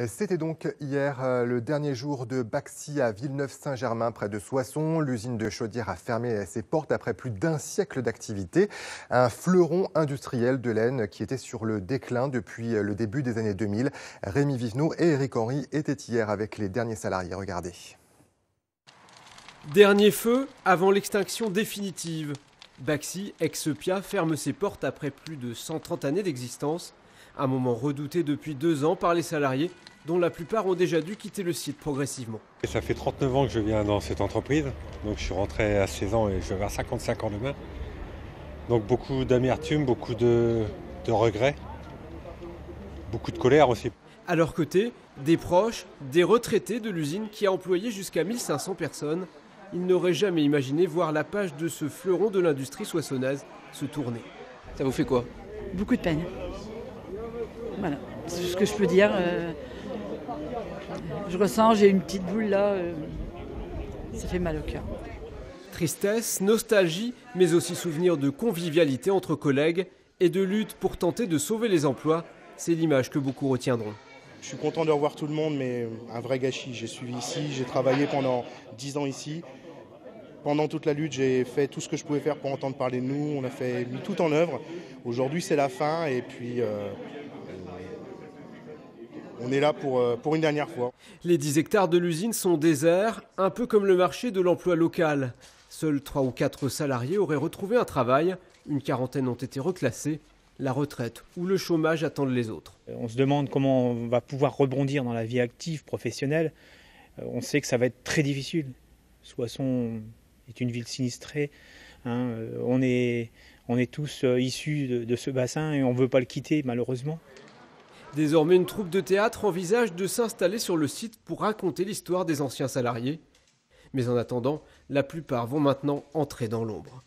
C'était donc hier le dernier jour de Baxi à Villeneuve-Saint-Germain, près de Soissons. L'usine de chaudière a fermé ses portes après plus d'un siècle d'activité. Un fleuron industriel de laine qui était sur le déclin depuis le début des années 2000. Rémi Vivenot et Éric Henry étaient hier avec les derniers salariés. Regardez. Dernier feu avant l'extinction définitive. Baxi, ex-Pia, ferme ses portes après plus de 130 années d'existence. Un moment redouté depuis 2 ans par les salariés, dont la plupart ont déjà dû quitter le site progressivement. Et ça fait 39 ans que je viens dans cette entreprise. Donc je suis rentré à 16 ans et je vais avoir 55 ans demain. Donc beaucoup d'amertume, beaucoup de regrets, beaucoup de colère aussi. À leur côté, des proches, des retraités de l'usine qui a employé jusqu'à 1500 personnes. Ils n'auraient jamais imaginé voir la page de ce fleuron de l'industrie soissonnaise se tourner. Ça vous fait quoi? Beaucoup de peine. Voilà, c'est ce que je peux dire. Je ressens, j'ai une petite boule là, ça fait mal au cœur. Tristesse, nostalgie, mais aussi souvenir de convivialité entre collègues et de lutte pour tenter de sauver les emplois. C'est l'image que beaucoup retiendront. Je suis content de revoir tout le monde, mais un vrai gâchis. J'ai suivi ici, j'ai travaillé pendant 10 ans ici. Pendant toute la lutte, j'ai fait tout ce que je pouvais faire pour entendre parler de nous. On a mis tout en œuvre. Aujourd'hui, c'est la fin et puis on est là pour une dernière fois. Les 10 hectares de l'usine sont déserts, un peu comme le marché de l'emploi local. Seuls 3 ou 4 salariés auraient retrouvé un travail. Une quarantaine ont été reclassés. La retraite ou le chômage attendent les autres. On se demande comment on va pouvoir rebondir dans la vie active, professionnelle. On sait que ça va être très difficile. Soissons est une ville sinistrée. On est tous issus de ce bassin et on ne veut pas le quitter malheureusement. Désormais, une troupe de théâtre envisage de s'installer sur le site pour raconter l'histoire des anciens salariés. Mais en attendant, la plupart vont maintenant entrer dans l'ombre.